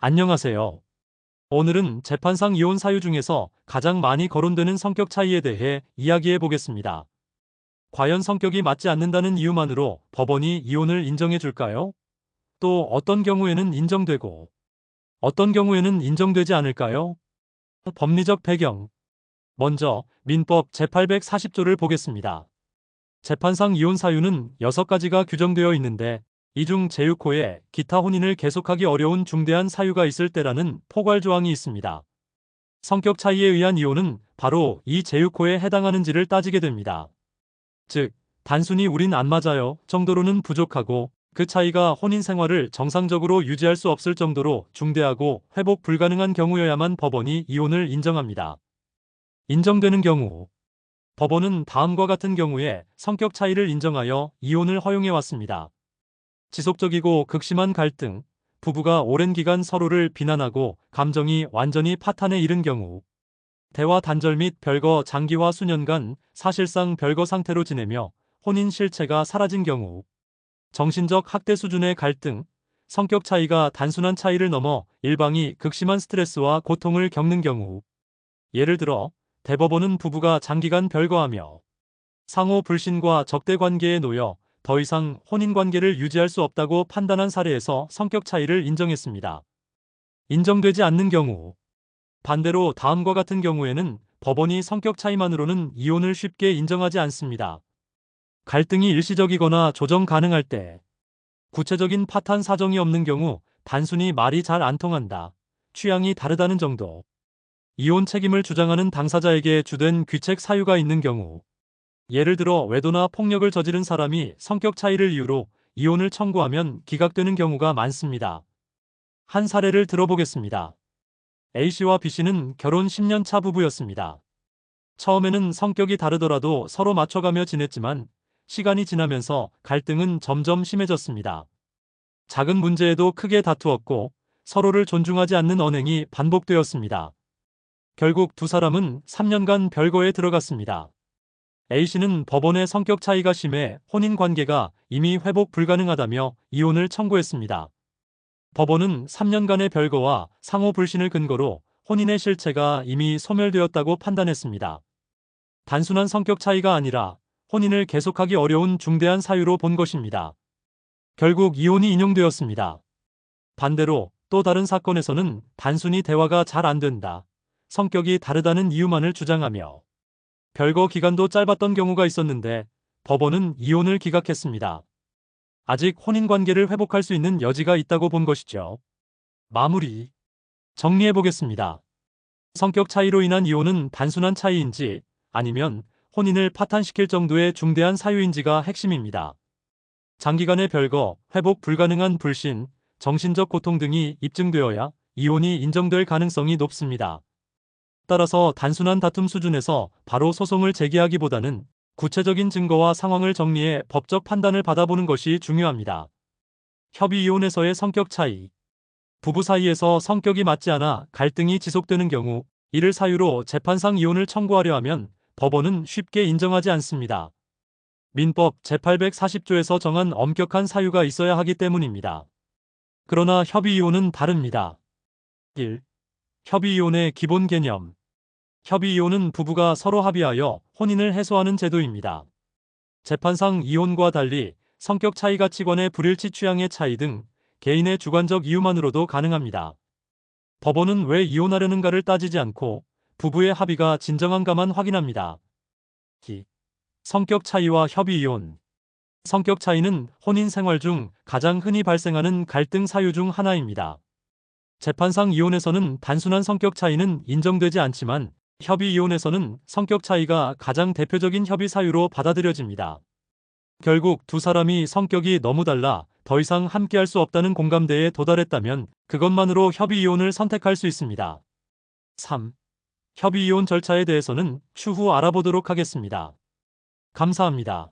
안녕하세요. 오늘은 재판상 이혼 사유 중에서 가장 많이 거론되는 성격 차이에 대해 이야기해 보겠습니다. 과연 성격이 맞지 않는다는 이유만으로 법원이 이혼을 인정해 줄까요? 또 어떤 경우에는 인정되고 어떤 경우에는 인정되지 않을까요? 법리적 배경. 먼저 민법 제840조를 보겠습니다. 재판상 이혼 사유는 6가지가 규정되어 있는데 이 중 제6호에 기타 혼인을 계속하기 어려운 중대한 사유가 있을 때라는 포괄 조항이 있습니다. 성격 차이에 의한 이혼은 바로 이 제6호에 해당하는지를 따지게 됩니다. 즉, 단순히 우린 안 맞아요 정도로는 부족하고 그 차이가 혼인 생활을 정상적으로 유지할 수 없을 정도로 중대하고 회복 불가능한 경우여야만 법원이 이혼을 인정합니다. 인정되는 경우. 법원은 다음과 같은 경우에 성격 차이를 인정하여 이혼을 허용해 왔습니다. 지속적이고 극심한 갈등, 부부가 오랜 기간 서로를 비난하고 감정이 완전히 파탄에 이른 경우, 대화 단절 및 별거 장기화 수년간 사실상 별거 상태로 지내며 혼인 실체가 사라진 경우, 정신적 학대 수준의 갈등, 성격 차이가 단순한 차이를 넘어 일방이 극심한 스트레스와 고통을 겪는 경우, 예를 들어 대법원은 부부가 장기간 별거하며 상호 불신과 적대 관계에 놓여 더 이상 혼인관계를 유지할 수 없다고 판단한 사례에서 성격 차이를 인정했습니다. 인정되지 않는 경우. 반대로 다음과 같은 경우에는 법원이 성격 차이만으로는 이혼을 쉽게 인정하지 않습니다. 갈등이 일시적이거나 조정 가능할 때, 구체적인 파탄 사정이 없는 경우, 단순히 말이 잘 안 통한다, 취향이 다르다는 정도, 이혼 책임을 주장하는 당사자에게 주된 귀책 사유가 있는 경우, 예를 들어 외도나 폭력을 저지른 사람이 성격 차이를 이유로 이혼을 청구하면 기각되는 경우가 많습니다. 한 사례를 들어보겠습니다. A씨와 B씨는 결혼 10년 차 부부였습니다. 처음에는 성격이 다르더라도 서로 맞춰가며 지냈지만 시간이 지나면서 갈등은 점점 심해졌습니다. 작은 문제에도 크게 다투었고 서로를 존중하지 않는 언행이 반복되었습니다. 결국 두 사람은 3년간 별거에 들어갔습니다. A씨는 법원의 성격 차이가 심해 혼인 관계가 이미 회복 불가능하다며 이혼을 청구했습니다. 법원은 3년간의 별거와 상호 불신을 근거로 혼인의 실체가 이미 소멸되었다고 판단했습니다. 단순한 성격 차이가 아니라 혼인을 계속하기 어려운 중대한 사유로 본 것입니다. 결국 이혼이 인용되었습니다. 반대로 또 다른 사건에서는 단순히 대화가 잘 안 된다, 성격이 다르다는 이유만을 주장하며 별거 기간도 짧았던 경우가 있었는데 법원은 이혼을 기각했습니다. 아직 혼인관계를 회복할 수 있는 여지가 있다고 본 것이죠. 마무리. 정리해보겠습니다. 성격 차이로 인한 이혼은 단순한 차이인지 아니면 혼인을 파탄시킬 정도의 중대한 사유인지가 핵심입니다. 장기간의 별거, 회복 불가능한 불신, 정신적 고통 등이 입증되어야 이혼이 인정될 가능성이 높습니다. 따라서 단순한 다툼 수준에서 바로 소송을 제기하기보다는 구체적인 증거와 상황을 정리해 법적 판단을 받아보는 것이 중요합니다. 협의 이혼에서의 성격 차이. 부부 사이에서 성격이 맞지 않아 갈등이 지속되는 경우 이를 사유로 재판상 이혼을 청구하려 하면 법원은 쉽게 인정하지 않습니다. 민법 제840조에서 정한 엄격한 사유가 있어야 하기 때문입니다. 그러나 협의이혼은 다릅니다. 1. 협의이혼의 기본 개념. 협의이혼은 부부가 서로 합의하여 혼인을 해소하는 제도입니다. 재판상 이혼과 달리 성격 차이, 가치관의 불일치, 취향의 차이 등 개인의 주관적 이유만으로도 가능합니다. 법원은 왜 이혼하려는가를 따지지 않고 부부의 합의가 진정한가만 확인합니다. 2. 성격 차이와 협의이혼. 성격 차이는 혼인 생활 중 가장 흔히 발생하는 갈등 사유 중 하나입니다. 재판상 이혼에서는 단순한 성격 차이는 인정되지 않지만 협의이혼에서는 성격 차이가 가장 대표적인 협의 사유로 받아들여집니다. 결국 두 사람이 성격이 너무 달라 더 이상 함께할 수 없다는 공감대에 도달했다면 그것만으로 협의이혼을 선택할 수 있습니다. 3. 협의이혼 절차에 대해서는 추후 알아보도록 하겠습니다. 감사합니다.